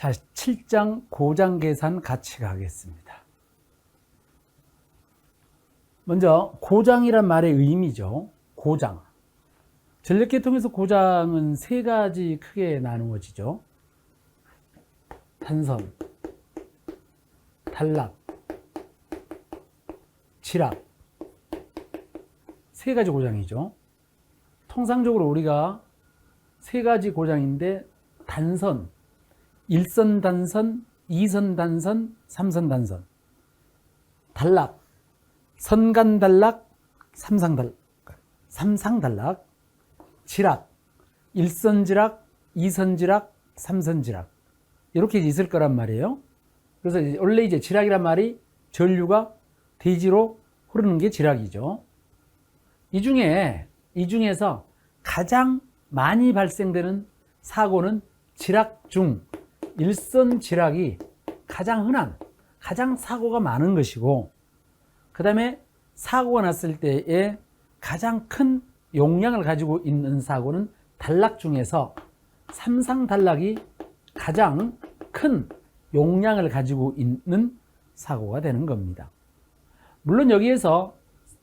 자, 7장 고장 계산 같이 가겠습니다. 먼저 고장이란 말의 의미죠. 고장. 전력계통에서 고장은 세 가지 크게 나누어지죠. 단선, 단락, 지락. 세 가지 고장이죠. 통상적으로 우리가 세 가지 고장인데 단선, 1선 단선, 2선 단선, 3선 단선, 단락, 선간 단락, 삼상 단락, 지락, 1선 지락, 2선 지락, 3선 지락 이렇게 있을 거란 말이에요. 그래서 원래 이제 지락이란 말이 전류가 대지로 흐르는 게 지락이죠. 이 중에서 가장 많이 발생되는 사고는 지락 중 1선 지락이 가장 흔한, 가장 사고가 많은 것이고, 그 다음에 사고가 났을 때에 가장 큰 용량을 가지고 있는 사고는 단락 중에서 삼상 단락이 가장 큰 용량을 가지고 있는 사고가 되는 겁니다. 물론 여기에서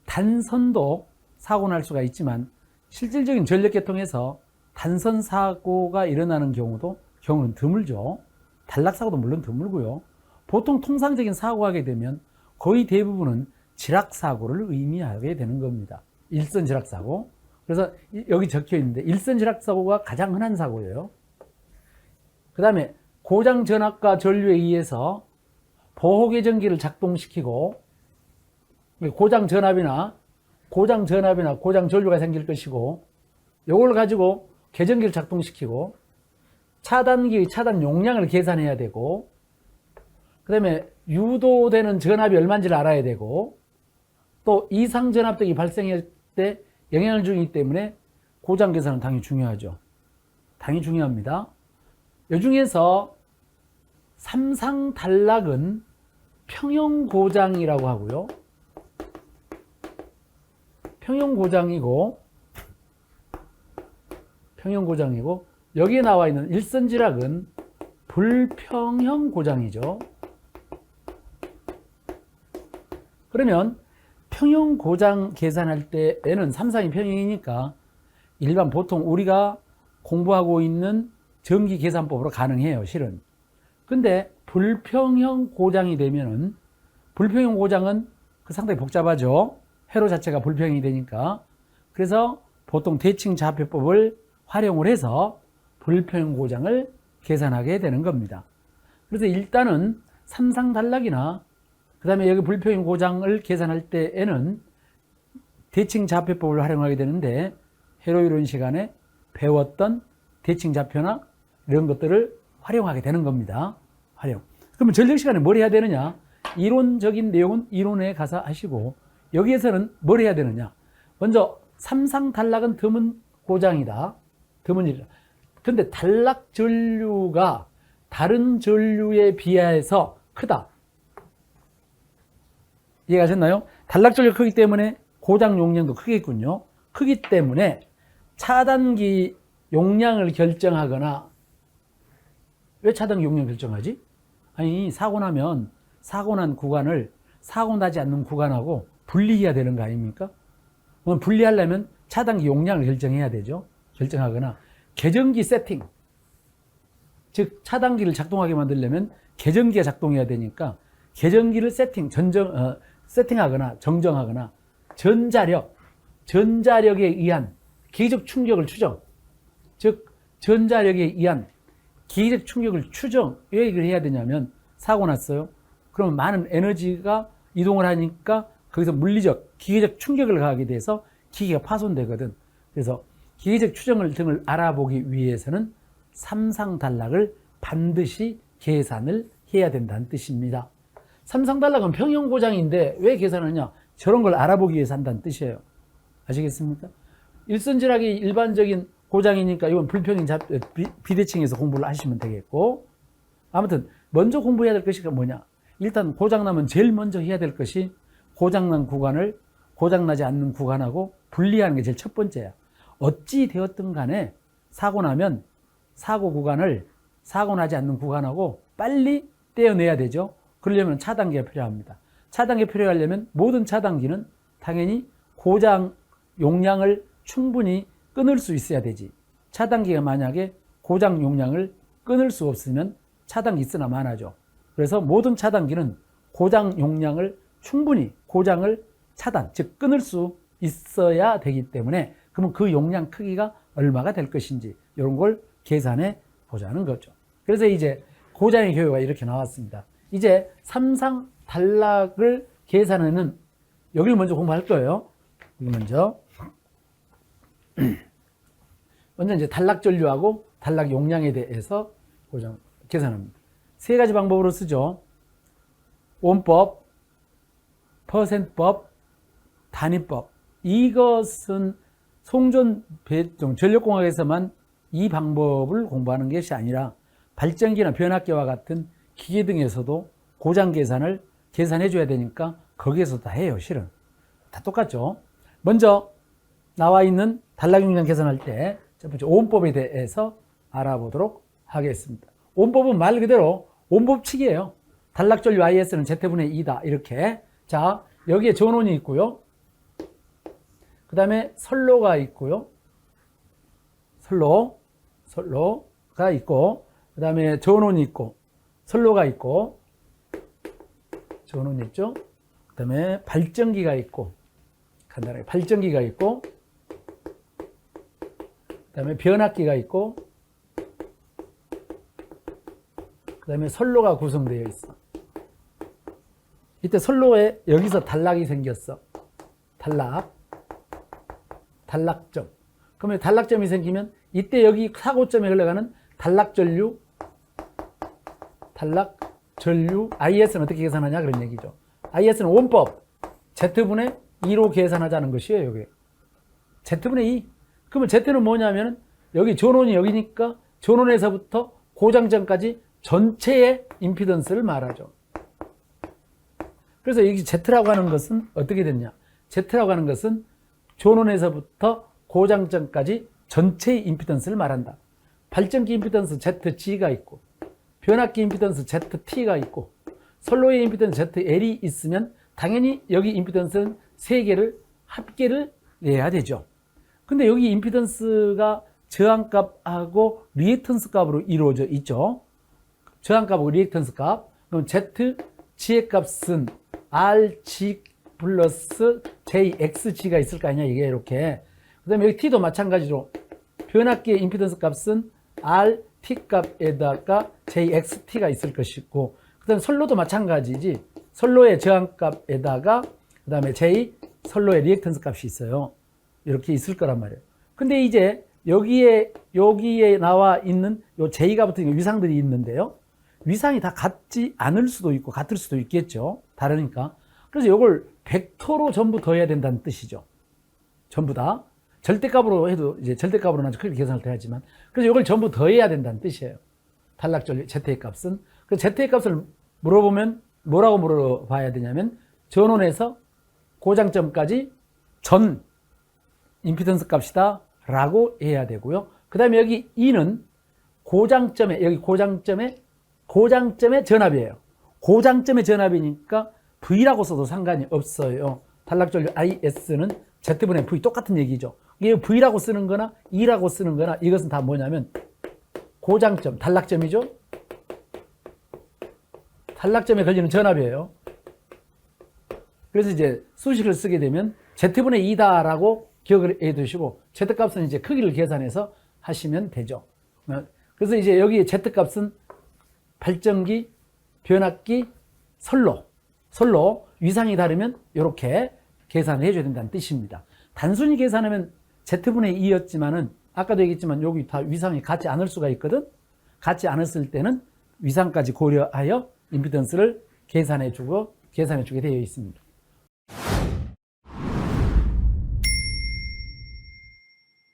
단선도 사고 날 수가 있지만 실질적인 전력계통에서 단선 사고가 일어나는 경우는 드물죠. 단락 사고도 물론 드물고요. 보통 통상적인 사고가 하게 되면 거의 대부분은 지락 사고를 의미하게 되는 겁니다. 일선 지락 사고. 그래서 여기 적혀 있는데 일선 지락 사고가 가장 흔한 사고예요. 그 다음에 고장 전압과 전류에 의해서 보호 계전기를 작동시키고 고장 전압이나 고장 전류가 생길 것이고, 이걸 가지고 계전기를 작동시키고 차단기의 차단 용량을 계산해야 되고, 그 다음에 유도되는 전압이 얼마인지를 알아야 되고, 또 이상 전압 등이 발생할 때 영향을 주기 때문에 고장 계산은 당연히 중요하죠. 당연히 중요합니다. 이 중에서 삼상 단락은 평형 고장이라고 하고요. 평형 고장이고 여기에 나와 있는 일선 지락은 불평형 고장이죠. 그러면 평형 고장 계산할 때에는 삼상이 평형이니까 일반 보통 우리가 공부하고 있는 전기 계산법으로 가능해요, 실은. 근데 불평형 고장이 되면은, 불평형 고장은 상당히 복잡하죠. 회로 자체가 불평형이 되니까. 그래서 보통 대칭 좌표법을 활용을 해서 불평형 고장을 계산하게 되는 겁니다. 그래서 일단은 삼상 단락이나 그 다음에 여기 불평형 고장을 계산할 때에는 대칭 좌표법을 활용하게 되는데, 회로 이론 시간에 배웠던 대칭 좌표나 이런 것들을 활용하게 되는 겁니다. 그러면 전력 시간에 뭘 해야 되느냐? 이론적인 내용은 이론에 가서 하시고, 여기에서는 뭘 해야 되느냐? 먼저 삼상 단락은 드문 고장이다. 드문 일이다. 근데 단락 전류가 다른 전류에 비해서 크다. 이해가셨나요? 단락 전류가 크기 때문에 고장 용량도 크겠군요. 크기 때문에 차단기 용량을 결정하거나, 왜 차단기 용량 결정하지? 아니, 사고 난 구간을 사고 나지 않는 구간하고 분리해야 되는 거 아닙니까? 그럼 분리하려면 차단기 용량을 결정해야 되죠. 결정하거나 계전기 세팅, 즉 차단기를 작동하게 만들려면 계전기가 작동해야 되니까 계전기를 세팅하거나 정정하거나 전자력에 의한 기계적 충격을 추정, 즉 전자력에 의한 기계적 충격을 추정. 왜 이걸 해야 되냐면, 사고 났어요. 그러면 많은 에너지가 이동을 하니까 거기서 물리적, 기계적 충격을 가하게 돼서 기계가 파손되거든. 그래서 기계적 추정 등을 알아보기 위해서는 삼상 단락을 반드시 계산을 해야 된다는 뜻입니다. 삼상 단락은 평형 고장인데 왜 계산하냐? 저런 걸 알아보기 위해서 한다는 뜻이에요. 아시겠습니까? 일선 지락이 일반적인 고장이니까 이건 불평형 비대칭에서 공부를 하시면 되겠고, 아무튼 먼저 공부해야 될 것이 뭐냐? 일단 고장나면 제일 먼저 해야 될 것이 고장난 구간을 고장나지 않는 구간하고 분리하는 게 제일 첫 번째야. 어찌 되었든 간에 사고 나면 사고 구간을 사고 나지 않는 구간하고 빨리 떼어내야 되죠. 그러려면 차단기가 필요합니다. 차단기가 필요하려면 모든 차단기는 당연히 고장 용량을 충분히 끊을 수 있어야 되지. 차단기가 만약에 고장 용량을 끊을 수 없으면 차단기 있으나 마나죠. 그래서 모든 차단기는 고장 용량을 충분히 고장을 차단, 즉 끊을 수 있어야 되기 때문에 그러면 그 용량 크기가 얼마가 될 것인지 이런 걸 계산해 보자는 거죠. 그래서 이제 고장의 교요가 이렇게 나왔습니다. 이제 삼상 단락을 계산하는 여기를 먼저 공부할 거예요. 여기 먼저 이제 단락 전류하고 단락 용량에 대해서 고장 계산합니다. 세 가지 방법으로 쓰죠. 온법, 퍼센트법, 단위법. 이것은 송전 배종 전력공학에서만 이 방법을 공부하는 것이 아니라 발전기나 변압기와 같은 기계 등에서도 고장 계산을 계산해 줘야 되니까 거기에서 다 해요. 실은 다 똑같죠. 먼저 나와 있는 단락 용량 계산할 때 첫 번째 오음법에 대해서 알아보도록 하겠습니다. 오음법은 말 그대로 오음법칙이에요. 단락 전류 IS는 Z분의 2다 이렇게. 자, 여기에 전원이 있고요. 그 다음에 선로가 있고요. 선로가 있고, 그 다음에 전원이 있고, 선로가 있고, 전원이 있죠. 그 다음에 발전기가 있고, 간단하게 발전기가 있고, 그 다음에 변압기가 있고, 그 다음에 선로가 구성되어 있어. 이때 선로에 여기서 단락이 생겼어. 단락점. 그러면 단락점이 생기면 이때 여기 사고점에 흘러가는 단락전류 IS는 어떻게 계산하냐 그런 얘기죠. IS는 원법 Z분의 2로 계산하자는 것이에요. 여기 Z분의 2. 그러면 Z는 뭐냐면 여기 전원이 여기니까 전원에서부터 고장점까지 전체의 임피던스를 말하죠. 그래서 여기 Z라고 하는 것은 어떻게 됐냐. Z라고 하는 것은 전원에서부터 고장점까지 전체의 임피던스를 말한다. 발전기 임피던스 ZG가 있고, 변압기 임피던스 ZT가 있고, 선로의 임피던스 ZL이 있으면 당연히 여기 임피던스는 3개를 합계를 내야 되죠. 근데 여기 임피던스가 저항값하고 리액턴스 값으로 이루어져 있죠. 저항값하고 리액턴스 값. 그럼 Z, G의 값은 RG 플러스 JXG가 있을 거 아니냐, 이게 이렇게. 그 다음에 여기 T도 마찬가지로 변압기의 임피던스 값은 RT 값에다가 JXT가 있을 것이고, 그 다음에 선로도 마찬가지지. 선로의 저항값에다가 그 다음에 J, 선로의 리액턴스 값이 있어요. 이렇게 있을 거란 말이에요. 근데 이제 여기에 나와 있는 요 J가 붙은 위상들이 있는데요. 위상이 다 같지 않을 수도 있고 같을 수도 있겠죠. 다르니까. 그래서 이걸 벡터로 전부 더해야 된다는 뜻이죠. 전부 다. 절대값으로 해도 이제 절대값으로 나중에 크게 계산할 때 하지만. 그래서 이걸 전부 더해야 된다는 뜻이에요. 단락전류 Z의 값은. 그래서 Z의 값을 물어보면 뭐라고 물어봐야 되냐면 전원에서 고장점까지 전 임피던스 값이다 라고 해야 되고요. 그 다음에 여기 E는 여기 고장점의 전압이에요. 고장점의 전압이니까 V라고 써도 상관이 없어요. 단락전류 IS는 Z분의 V 똑같은 얘기죠. 이게 V라고 쓰는 거나 E라고 쓰는 거나 이것은 다 뭐냐면 고장점, 단락점이죠. 단락점에 걸리는 전압이에요. 그래서 이제 수식을 쓰게 되면 Z분의 2다라고 기억을 해 두시고 Z값은 이제 크기를 계산해서 하시면 되죠. 그래서 이제 여기 Z값은 발전기, 변압기, 선로 위상이 다르면 이렇게 계산을 해줘야 된다는 뜻입니다. 단순히 계산하면 Z분의 2였지만은 아까도 얘기했지만 여기 다 위상이 같지 않을 수가 있거든. 같지 않았을 때는 위상까지 고려하여 임피던스를 계산해 주게 되어 있습니다.